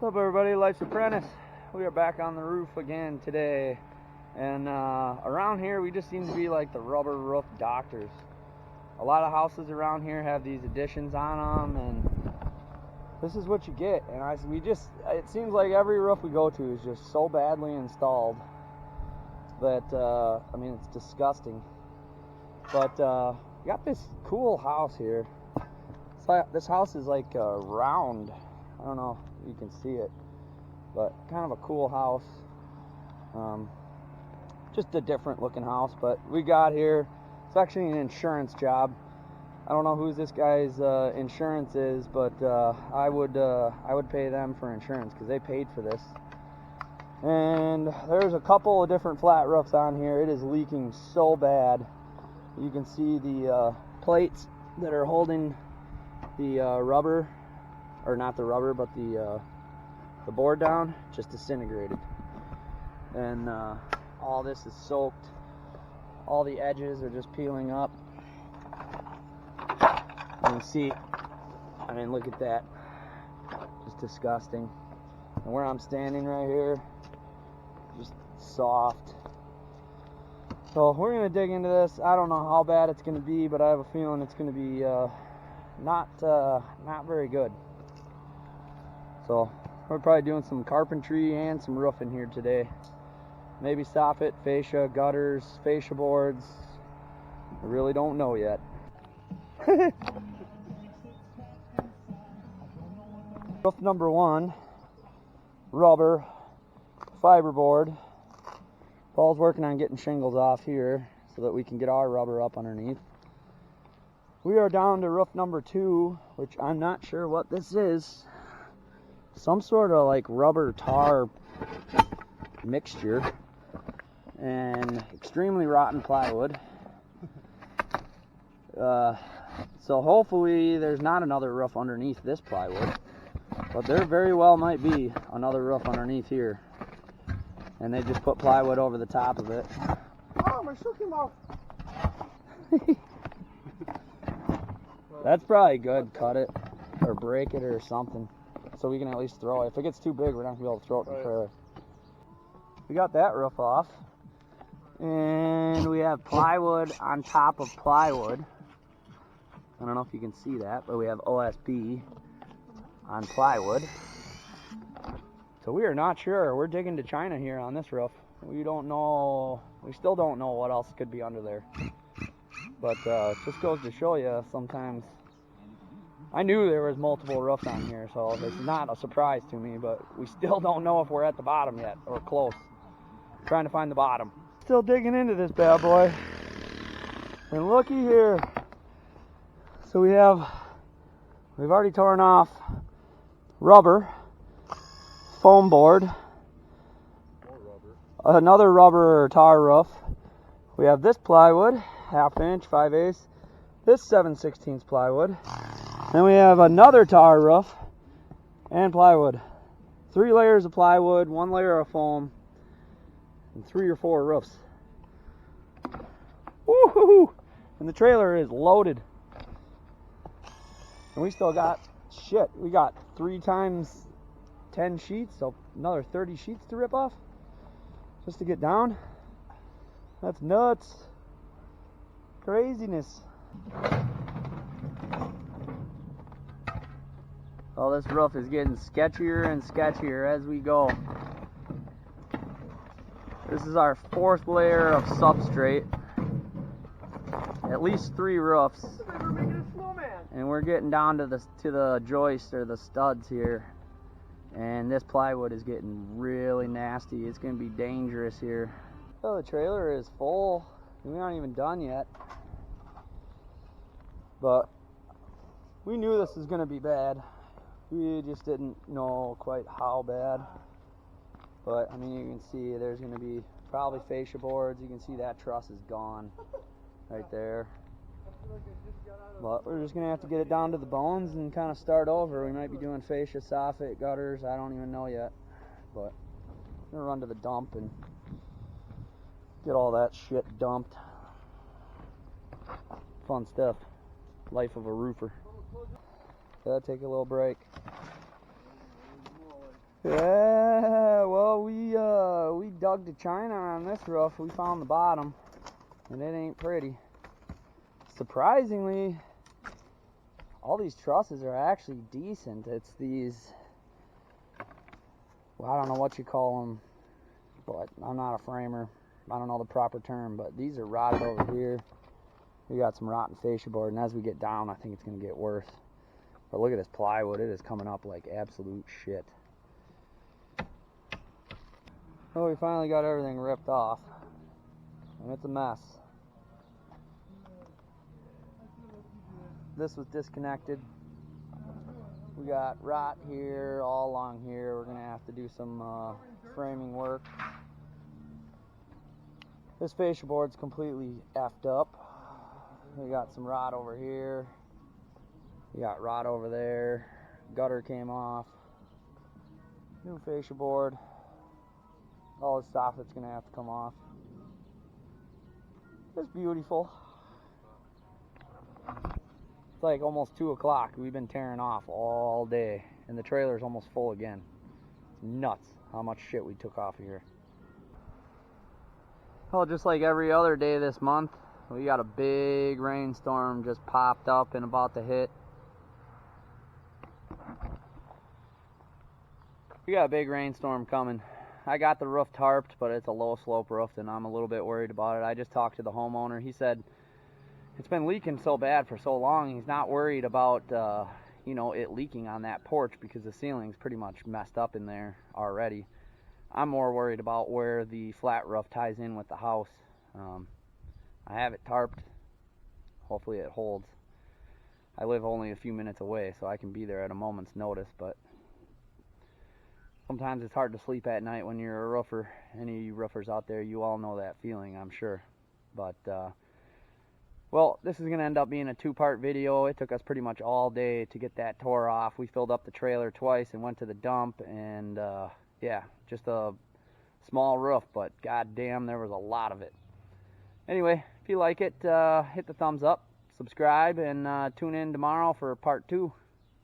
What's up, everybody? Life's Apprentice. We are back on the roof again today, and around here we just seem to be like the rubber roof doctors. A lot of houses around here have these additions on them, and this is what you get. And it seems like every roof we go to is just so badly installed that I mean, it's disgusting. But we got this cool house here. This house is like round. I don't know if you can see it, but kind of a cool house. Just a different looking house, but we got here. It's actually an insurance job. I don't know who this guy's insurance is, but I would pay them for insurance because they paid for this. And there's a couple of different flat roofs on here. It is leaking so bad. You can see the plates that are holding the rubber, or not the rubber, but the board down, just disintegrated. And all this is soaked. All the edges are just peeling up. You can see, I mean, look at that. Just disgusting. And where I'm standing right here, just soft. So we're gonna dig into this. I don't know how bad it's gonna be, but I have a feeling it's gonna be not very good. So we're probably doing some carpentry and some roofing here today. Maybe soffit, fascia, gutters, fascia boards. I really don't know yet. Roof number 1, rubber, fiberboard. Paul's working on getting shingles off here so that we can get our rubber up underneath. We are down to roof number 2, which I'm not sure what this is. Some sort of like rubber tar mixture and extremely rotten plywood. So hopefully there's not another roof underneath this plywood, but there very well might be another roof underneath here, and they just put plywood over the top of it. Oh, my shoe came off. That's probably good. Cut it or break it or something, so we can at least throw it. If it gets too big, we're not gonna be able to throw it in the trailer. We got that roof off, and we have plywood on top of plywood. I don't know if you can see that, but we have OSB on plywood. So we are not sure. We're digging to China here on this roof. We don't know. We still don't know what else could be under there. But it just goes to show you sometimes. I knew there was multiple roofs on here, so it's not a surprise to me, but we still don't know if we're at the bottom yet, or close. Trying to find the bottom. Still digging into this bad boy. And looky here. So we've already torn off rubber, foam board, another rubber tar roof. We have this plywood, 1/2 inch, 5/8, this 7/16 plywood. Then we have another tar roof and plywood. 3 layers of plywood, 1 layer of foam, and 3 or 4 roofs. Woohoo! And the trailer is loaded. And we still got shit. We got 3 times 10 sheets, so another 30 sheets to rip off just to get down. That's nuts. Craziness. Oh, this roof is getting sketchier and sketchier as we go. This is our 4th layer of substrate. At least 3 roofs. We're making a snowman. And we're getting down to the joist or the studs here. And this plywood is getting really nasty. It's going to be dangerous here. Oh, the trailer is full. We're not even done yet. But we knew this was going to be bad. We just didn't know quite how bad. But I mean, you can see there's going to be probably fascia boards. You can see that truss is gone right there. But we're just going to have to get it down to the bones and kind of start over. We might be doing fascia, soffit, gutters. I don't even know yet. But I'm going to run to the dump and get all that shit dumped. Fun stuff. Life of a roofer. Gotta take a little break. Yeah, well, we dug the china on this roof. We found the bottom, and it ain't pretty. Surprisingly, all these trusses are actually decent. It's these, well, I don't know what you call them, but I'm not a framer. I don't know the proper term, but these are rotted over here. We got some rotten fascia board, and as we get down, I think it's going to get worse. But look at this plywood. It is coming up like absolute shit. Well, we finally got everything ripped off, and it's a mess. This was disconnected. We got rot here, all along here. We're going to have to do some framing work. This fascia board's completely effed up. We got some rot over here. We got rot over there. Gutter came off. New fascia board. All the stuff that's gonna have to come off. It's beautiful. It's like almost 2 o'clock. We've been tearing off all day, and the trailer's almost full again. It's nuts how much shit we took off of here. Well, just like every other day this month, we got a big rainstorm just popped up and about to hit. We got a big rainstorm coming. I got the roof tarped, but it's a low slope roof, and I'm a little bit worried about it. I just talked to the homeowner. He said it's been leaking so bad for so long, he's not worried about you know, it leaking on that porch because the ceiling's pretty much messed up in there already. I'm more worried about where the flat roof ties in with the house. I have it tarped. Hopefully it holds. I live only a few minutes away, so I can be there at a moment's notice, but sometimes it's hard to sleep at night when you're a roofer. Any roofers out there, you all know that feeling, I'm sure. But, well, this is going to end up being a 2-part video. It took us pretty much all day to get that tore off. We filled up the trailer twice and went to the dump, and, yeah, just a small roof, but goddamn, there was a lot of it. Anyway, if you like it, hit the thumbs up, subscribe, and tune in tomorrow for part 2.